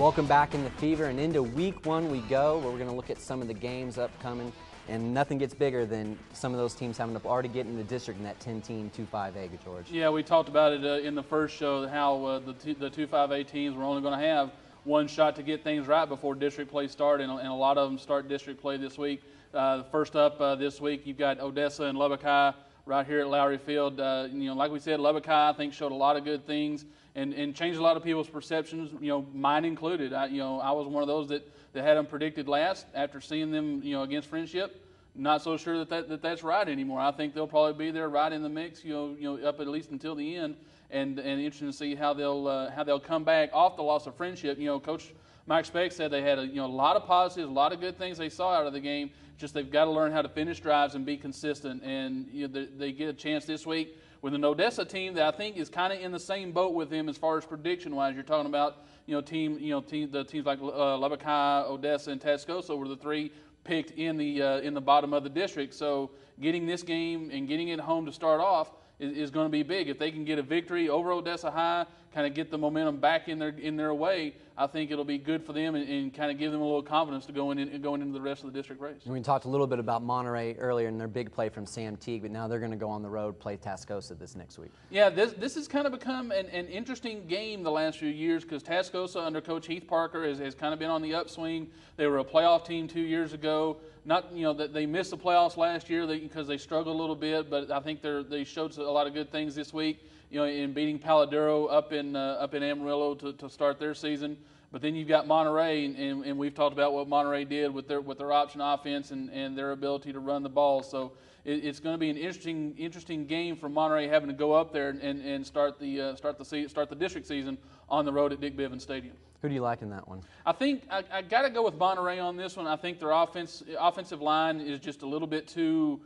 Welcome back in the Fever, and into week one we go, where we're going to look at some of the games upcoming, and nothing gets bigger than some of those teams having to already get in the district in that 10-team 2-5A, George. Yeah, we talked about it in the first show, how the 2-5A teams were only going to have one shot to get things right before district play started, and a lot of them start district play this week. First up this week, you've got Odessa and Lubbock High right here at Lowry Field. Like we said, Lubbock High, I think, showed a lot of good things and changed a lot of people's perceptions, mine included. I was one of those that had them predicted last after seeing them, against Friendship. Not so sure that's right anymore. I think they'll probably be there right in the mix, up at least until the end, and interesting to see how they'll come back off the loss of Friendship. Coach Mike Speck said they had a lot of positives, a lot of good things they saw out of the game. Just they've got to learn how to finish drives and be consistent. And they get a chance this week with an Odessa team that I think is kind of in the same boat with them as far as prediction-wise. You're talking about the teams like Lubbock High, Odessa, and Tascosa were the three picked in the bottom of the district. So getting this game and getting it home to start off is going to be big. If they can get a victory over Odessa High, kind of get the momentum back in their way, I think it'll be good for them and kind of give them a little confidence to going into the rest of the district race. And we talked a little bit about Monterey earlier in their big play from Sam Teague, but now they're going to go on the road, play Tascosa this next week. Yeah, this has kind of become an interesting game the last few years because Tascosa under Coach Heath Parker has kind of been on the upswing. They were a playoff team 2 years ago. Not that they missed the playoffs last year because they struggled a little bit, but I think they showed a lot of good things this week. In beating Paladero up in Amarillo to start their season. But then you've got Monterey, and we've talked about what Monterey did with their option offense and their ability to run the ball. So it's going to be an interesting game for Monterey having to go up there and start the district season on the road at Dick Bivens Stadium. Who do you like in that one? I think I got to go with Monterey on this one. I think their offensive line is just a little bit too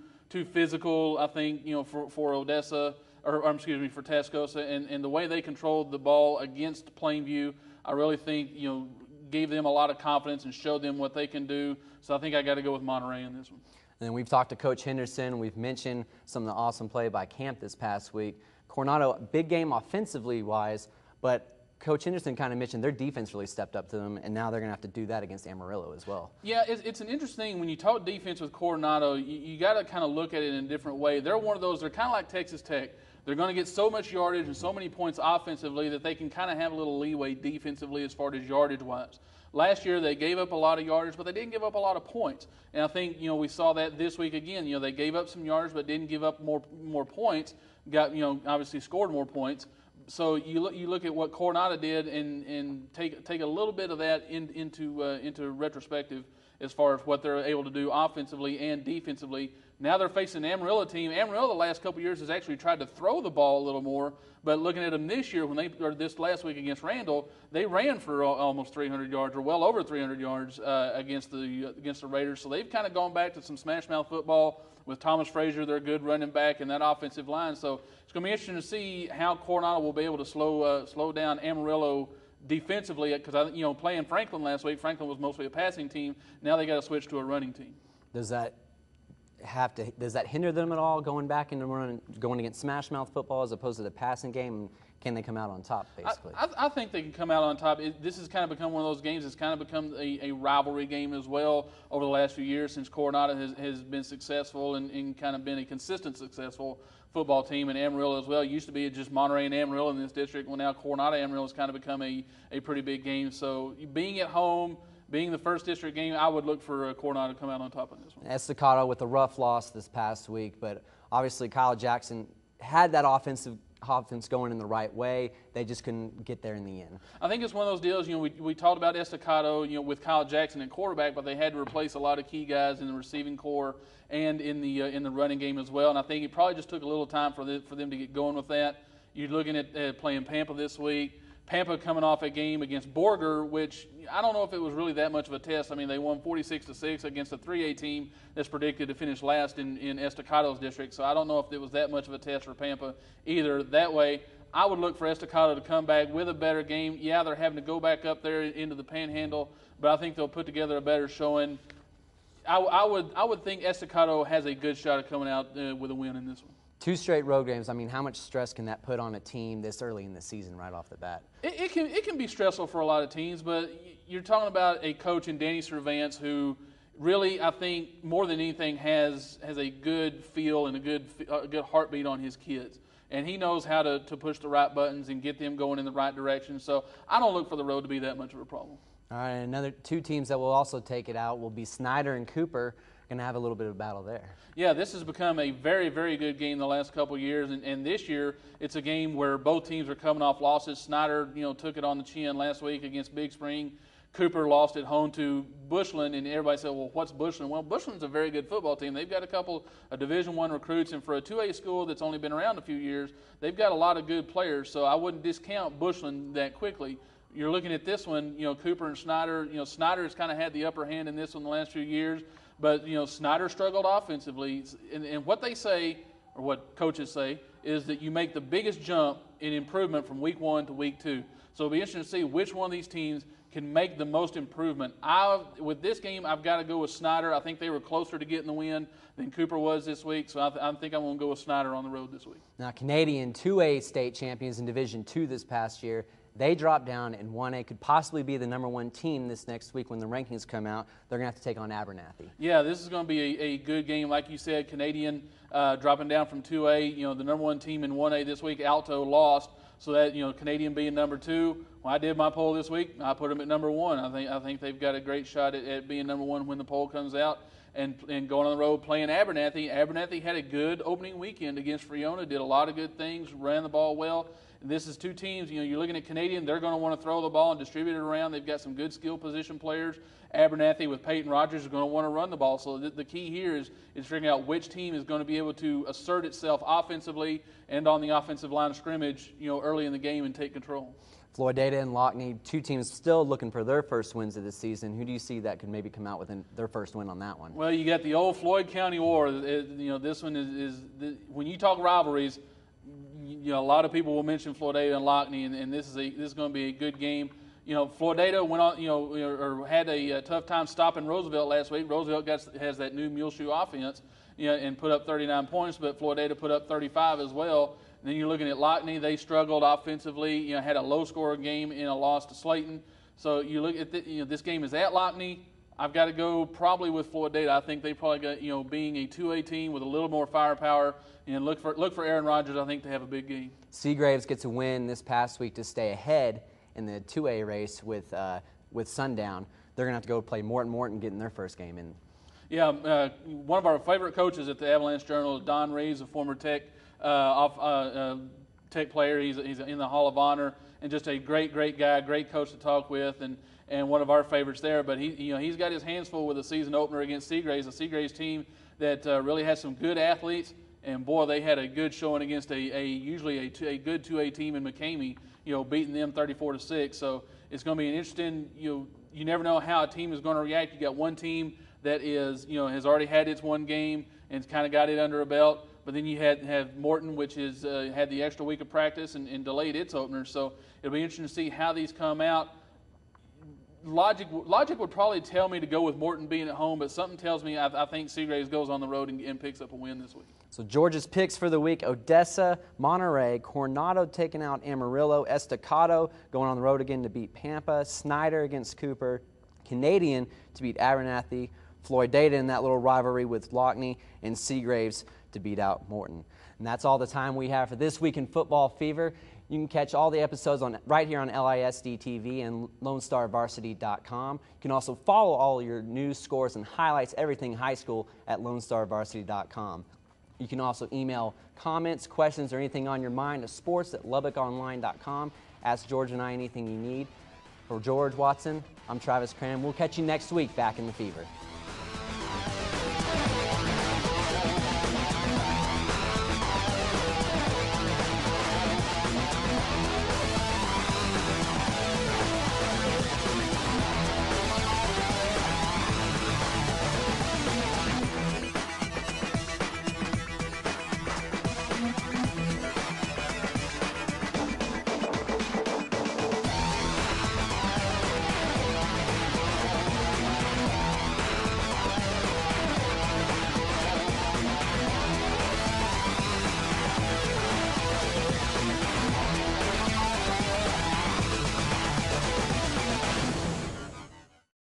physical. I think for Odessa. Or excuse me, for Tascosa, and the way they controlled the ball against Plainview, I really think gave them a lot of confidence and showed them what they can do. So I think I got to go with Monterey in this one. And we've talked to Coach Henderson. We've mentioned some of the awesome play by Camp this past week. Coronado, big game offensively wise, but Coach Henderson kind of mentioned their defense really stepped up to them, and now they're going to have to do that against Amarillo as well. Yeah, it's an interesting thing. When you talk defense with Coronado, you got to kind of look at it in a different way. They're one of those, they're kind of like Texas Tech. They're going to get so much yardage and so many points offensively that they can kind of have a little leeway defensively as far as yardage-wise. Last year they gave up a lot of yardage, but they didn't give up a lot of points. And I think we saw that this week again. they gave up some yardage, but didn't give up more points. Got obviously scored more points. So you look at what Coronado did and take a little bit of that into retrospective as far as what they're able to do offensively and defensively. Now they're facing an Amarillo team. Amarillo the last couple of years has actually tried to throw the ball a little more, but looking at them this year, this last week against Randall, they ran for almost 300 yards or well over 300 yards against the Raiders. So they've kind of gone back to some smash mouth football with Thomas Frazier, their good running back, and that offensive line. So it's going to be interesting to see how Coronado will be able to slow down Amarillo defensively, because playing Franklin last week, Franklin was mostly a passing team. Now they got to switch to a running team. Does that hinder them at all going back into going against smash mouth football as opposed to the passing game? Can they come out on top, basically? I think they can come out on top. This has kind of become one of those games that's kind of become a rivalry game as well over the last few years since Coronado has been successful and kind of been a consistent successful football team, and Amarillo as well. It used to be just Monterey and Amarillo in this district. Well, now Coronado Amarillo has kind of become a pretty big game. So being at home, being the first district game, I would look for Coronado to come out on top of this one. Estacado with a rough loss this past week, but obviously Kyle Jackson had that offense going in the right way. They just couldn't get there in the end. I think it's one of those deals, we talked about Estacado, with Kyle Jackson at quarterback, but they had to replace a lot of key guys in the receiving core and in the running game as well. And I think it probably just took a little time for them to get going with that. You're looking at playing Pampa this week. Pampa coming off a game against Borger, which I don't know if it was really that much of a test. I mean, they won 46-6 against a 3A team that's predicted to finish last in Estacado's district. So I don't know if it was that much of a test for Pampa either. That way, I would look for Estacado to come back with a better game. Yeah, they're having to go back up there into the Panhandle, but I think they'll put together a better showing. I would think Estacado has a good shot of coming out with a win in this one. 2 straight road games. I mean, how much stress can that put on a team this early in the season right off the bat? It can be stressful for a lot of teams, but you're talking about a coach in Danny Cervance who really, I think, more than anything has a good feel and a good heartbeat on his kids. And he knows how to push the right buttons and get them going in the right direction. So I don't look for the road to be that much of a problem. All right, another 2 teams that will also take it out will be Snyder and Cooper. Going to have a little bit of a battle there. Yeah, this has become a very, very good game the last couple of years, and this year it's a game where both teams are coming off losses. Snyder, took it on the chin last week against Big Spring. Cooper lost at home to Bushland, and everybody said, well, what's Bushland? Well, Bushland's a very good football team. They've got a couple of Division I recruits, and for a 2A school that's only been around a few years, they've got a lot of good players, so I wouldn't discount Bushland that quickly. You're looking at this one, Cooper and Snyder. Snyder has kind of had the upper hand in this one the last few years, but, Snyder struggled offensively, and what they say, or what coaches say, is that you make the biggest jump in improvement from week 1 to week 2. So it'll be interesting to see which one of these teams can make the most improvement. With this game, I've got to go with Snyder. I think they were closer to getting the win than Cooper was this week, so I think I'm going to go with Snyder on the road this week. Now, Canadian 2A state champions in Division II this past year, they dropped down in 1A, could possibly be the #1 team this next week when the rankings come out. They're going to have to take on Abernathy. Yeah, this is going to be a good game. Like you said, Canadian dropping down from 2A. The #1 team in 1A this week, Alto, lost. So that, Canadian being #2. When I did my poll this week, I put them at #1. I think they've got a great shot at being #1 when the poll comes out. And going on the road playing Abernathy. Abernathy had a good opening weekend against Friona, did a lot of good things, ran the ball well. And this is 2 teams, you're looking at Canadian, they're going to want to throw the ball and distribute it around. They've got some good skill position players. Abernathy with Peyton Rogers is going to want to run the ball. So the key here is figuring out which team is going to be able to assert itself offensively and on the offensive line of scrimmage, early in the game and take control. Floydada and Lockney, 2 teams still looking for their first wins of the season. Who do you see that could maybe come out with their first win on that one? Well, you got the old Floyd County War. This one is when you talk rivalries, a lot of people will mention Floydada and Lockney, and this is going to be a good game. Floydada went on, or had a tough time stopping Roosevelt last week. Roosevelt has that new mule shoe offense, and put up 39 points, but Floydada put up 35 as well. And then you're looking at Lockney; they struggled offensively. Had a low-scoring game in a loss to Slayton. So you look at this game is at Lockney. I've got to go probably with Floydada. I think they probably got being a 2A team with a little more firepower, and look for Aaron Rodgers. I think to have a big game. Seagraves gets a win this past week to stay ahead in the 2A race with Sundown. They're going to have to go play Morton getting their first game in. Yeah, one of our favorite coaches at the Avalanche-Journal is Don Reeves, a former Tech Tech player. He's in the Hall of Honor, and just a great guy, great coach to talk with, and one of our favorites there. But he's got his hands full with a season opener against Seagraves, a Seagraves team that really has some good athletes. And boy, they had a good showing against usually a good 2A team in McCamey, beating them 34-6. So it's going to be an interesting. You never know how a team is going to react. You got one team that has already had its one game and kind of got it under a belt. But then you have Morton, which is had the extra week of practice and delayed its opener. So it'll be interesting to see how these come out. Logic would probably tell me to go with Morton being at home, but something tells me I think Seagraves goes on the road and picks up a win this week. So Georgia's picks for the week: Odessa, Monterey, Coronado taking out Amarillo, Estacado going on the road again to beat Pampa, Snyder against Cooper, Canadian to beat Abernathy, Floydada in that little rivalry with Lockney, and Seagraves to beat out Morton. And that's all the time we have for this week in Football Fever. You can catch all the episodes right here on LISD TV and LoneStarVarsity.com. You can also follow all your news, scores, and highlights, everything high school, at LoneStarVarsity.com. You can also email comments, questions, or anything on your mind to sports@LubbockOnline.com. Ask George and I anything you need. For George Watson, I'm Travis Cram. We'll catch you next week back in the Fever.